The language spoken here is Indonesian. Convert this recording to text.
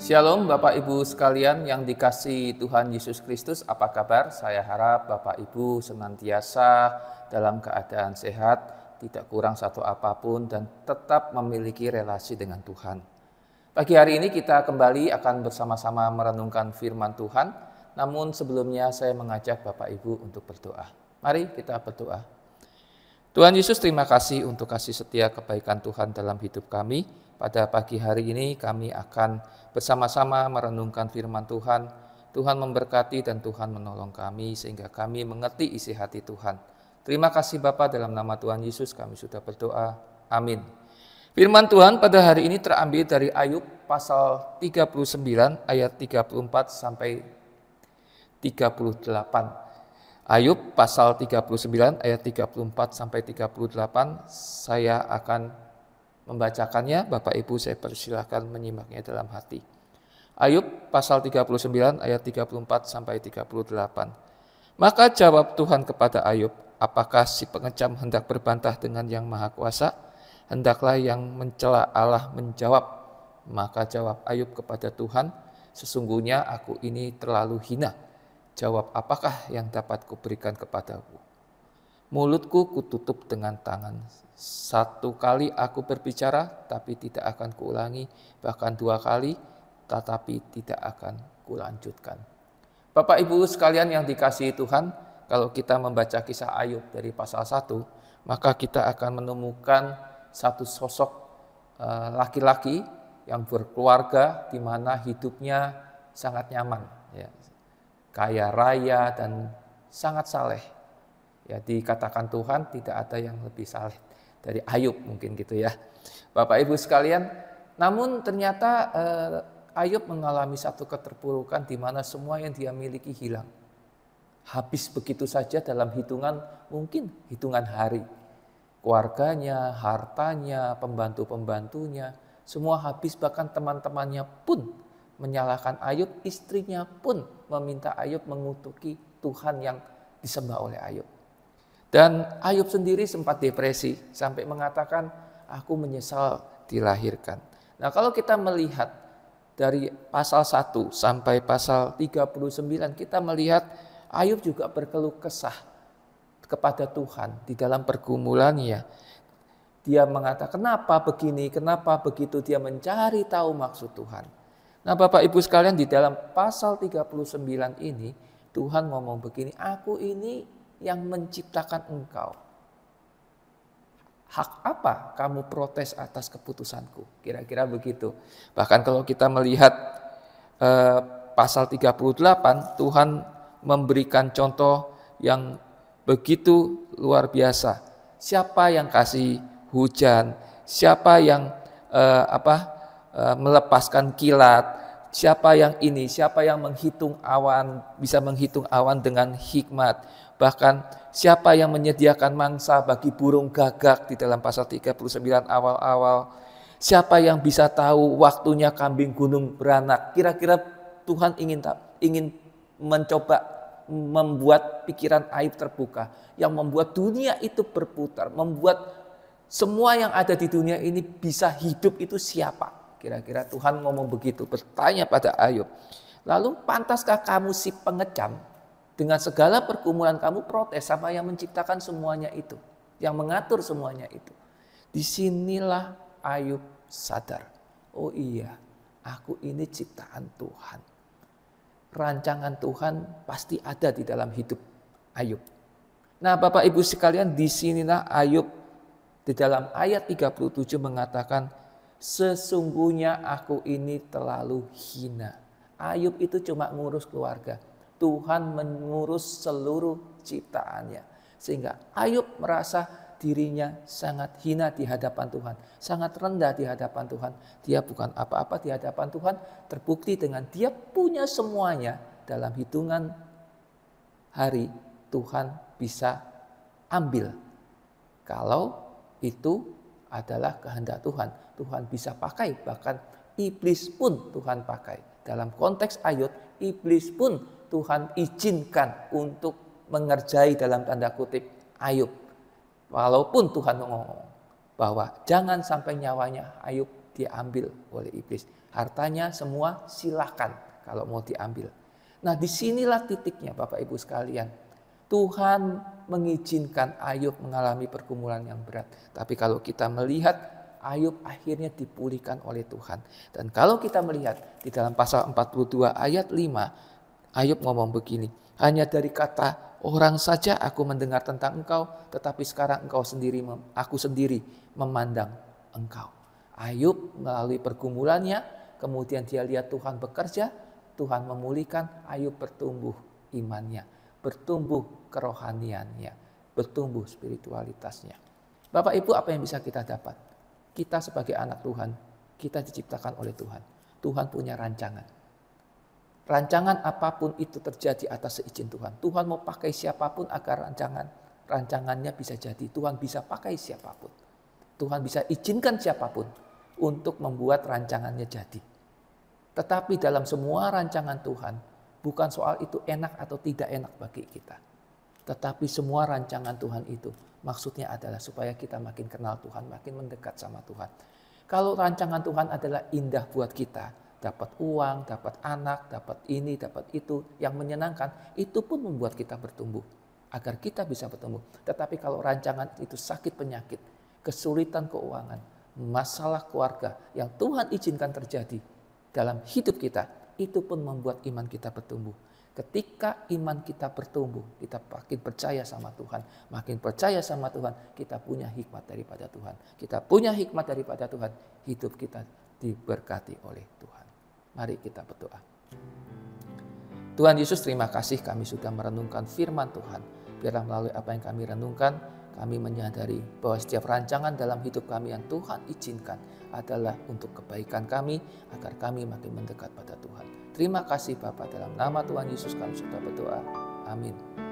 Shalom Bapak Ibu sekalian yang dikasihi Tuhan Yesus Kristus, apa kabar? Saya harap Bapak Ibu senantiasa dalam keadaan sehat, tidak kurang satu apapun dan tetap memiliki relasi dengan Tuhan. Pagi hari ini kita kembali akan bersama-sama merenungkan firman Tuhan, namun sebelumnya saya mengajak Bapak Ibu untuk berdoa. Mari kita berdoa. Tuhan Yesus, terima kasih untuk kasih setia kebaikan Tuhan dalam hidup kami. Pada pagi hari ini kami akan bersama-sama merenungkan firman Tuhan. Tuhan memberkati dan Tuhan menolong kami sehingga kami mengerti isi hati Tuhan. Terima kasih Bapa, dalam nama Tuhan Yesus kami sudah berdoa. Amin. Firman Tuhan pada hari ini terambil dari Ayub pasal 39 ayat 34 sampai 38. Ayub pasal 39 ayat 34 sampai 38, saya akan membacakannya. Bapak Ibu saya persilahkan menyimaknya dalam hati. Ayub pasal 39 ayat 34 sampai 38. Maka jawab Tuhan kepada Ayub, apakah si pengecam hendak berbantah dengan yang maha kuasa? Hendaklah yang mencela Allah menjawab. Maka jawab Ayub kepada Tuhan, sesungguhnya aku ini terlalu hina. Jawab apakah yang dapat kuberikan kepadaku? Mulutku kututup dengan tangan. Satu kali aku berbicara, tapi tidak akan kuulangi. Bahkan dua kali, tetapi tidak akan kulanjutkan. Bapak Ibu sekalian yang dikasihi Tuhan, kalau kita membaca kisah Ayub dari pasal 1, maka kita akan menemukan satu sosok laki-laki yang berkeluarga di mana hidupnya sangat nyaman, ya, kaya raya dan sangat saleh. Ya, dikatakan Tuhan tidak ada yang lebih saleh dari Ayub, mungkin gitu ya. Bapak Ibu sekalian, namun ternyata Ayub mengalami satu keterpurukan di mana semua yang dia miliki hilang. Habis begitu saja dalam hitungan, mungkin hitungan hari. Keluarganya, hartanya, pembantu-pembantunya, semua habis, bahkan teman-temannya pun menyalahkan Ayub, istrinya pun meminta Ayub mengutuki Tuhan yang disembah oleh Ayub. Dan Ayub sendiri sempat depresi sampai mengatakan, aku menyesal dilahirkan. Nah, kalau kita melihat dari pasal 1 sampai pasal 39, kita melihat Ayub juga berkeluh kesah kepada Tuhan di dalam pergumulannya. Dia mengatakan, kenapa begini, kenapa begitu, dia mencari tahu maksud Tuhan. Nah, Bapak Ibu sekalian, di dalam pasal 39 ini Tuhan ngomong begini, aku ini yang menciptakan engkau. Hak apa kamu protes atas keputusanku? Kira-kira begitu. Bahkan kalau kita melihat pasal 38, Tuhan memberikan contoh yang begitu luar biasa. Siapa yang kasih hujan? Siapa yang melepaskan kilat? Siapa yang ini? Siapa yang menghitung awan? Bisa menghitung awan dengan hikmat. Bahkan siapa yang menyediakan mangsa bagi burung gagak di dalam pasal 39 awal-awal. Siapa yang bisa tahu waktunya kambing gunung beranak. Kira-kira Tuhan ingin mencoba membuat pikiran Ayub terbuka. Yang membuat dunia itu berputar. Membuat semua yang ada di dunia ini bisa hidup itu siapa? Kira-kira Tuhan ngomong begitu, bertanya pada Ayub. Lalu pantaskah kamu si pengecam? Dengan segala pergumulan kamu protes sama yang menciptakan semuanya itu. Yang mengatur semuanya itu. Disinilah Ayub sadar. Oh iya, aku ini ciptaan Tuhan. Rancangan Tuhan pasti ada di dalam hidup Ayub. Nah, Bapak Ibu sekalian, disinilah Ayub di dalam ayat 37 mengatakan, sesungguhnya aku ini terlalu hina. Ayub itu cuma ngurus keluarga. Tuhan mengurus seluruh ciptaannya. Sehingga Ayub merasa dirinya sangat hina di hadapan Tuhan. Sangat rendah di hadapan Tuhan. Dia bukan apa-apa di hadapan Tuhan. Terbukti dengan dia punya semuanya. Dalam hitungan hari Tuhan bisa ambil. Kalau itu adalah kehendak Tuhan. Tuhan bisa pakai, bahkan iblis pun Tuhan pakai. Dalam konteks Ayub, iblis pun Tuhan izinkan untuk mengerjai dalam tanda kutip Ayub. Walaupun Tuhan ngomong bahwa jangan sampai nyawanya Ayub diambil oleh iblis. Hartanya semua silakan kalau mau diambil. Nah, disinilah titiknya Bapak Ibu sekalian. Tuhan mengizinkan Ayub mengalami pergumulan yang berat. Tapi kalau kita melihat Ayub akhirnya dipulihkan oleh Tuhan. Dan kalau kita melihat di dalam pasal 42 ayat 5, Ayub ngomong begini, hanya dari kata orang saja aku mendengar tentang engkau, tetapi sekarang aku sendiri memandang engkau. Ayub melalui pergumulannya, kemudian dia lihat Tuhan bekerja, Tuhan memulihkan, Ayub bertumbuh imannya, bertumbuh kerohaniannya, bertumbuh spiritualitasnya. Bapak Ibu, apa yang bisa kita dapat? Kita sebagai anak Tuhan, kita diciptakan oleh Tuhan. Tuhan punya rancangan. Rancangan apapun itu terjadi atas seizin Tuhan. Tuhan mau pakai siapapun agar rancangannya bisa jadi. Tuhan bisa pakai siapapun. Tuhan bisa izinkan siapapun untuk membuat rancangannya jadi. Tetapi dalam semua rancangan Tuhan, bukan soal itu enak atau tidak enak bagi kita. Tetapi semua rancangan Tuhan itu maksudnya adalah supaya kita makin kenal Tuhan, makin mendekat sama Tuhan. Kalau rancangan Tuhan adalah indah buat kita, dapat uang, dapat anak, dapat ini, dapat itu, yang menyenangkan, itu pun membuat kita bertumbuh, agar kita bisa bertumbuh. Tetapi kalau rancangan itu sakit penyakit, kesulitan keuangan, masalah keluarga yang Tuhan izinkan terjadi dalam hidup kita, itu pun membuat iman kita bertumbuh. Ketika iman kita bertumbuh, kita makin percaya sama Tuhan. Makin percaya sama Tuhan, kita punya hikmat daripada Tuhan. Kita punya hikmat daripada Tuhan, hidup kita diberkati oleh Tuhan. Mari kita berdoa. Tuhan Yesus, terima kasih kami sudah merenungkan firman Tuhan. Biarlah melalui apa yang kami renungkan, kami menyadari bahwa setiap rancangan dalam hidup kami yang Tuhan izinkan adalah untuk kebaikan kami, agar kami makin mendekat pada Tuhan. Terima kasih Bapa, dalam nama Tuhan Yesus kami sudah berdoa. Amin.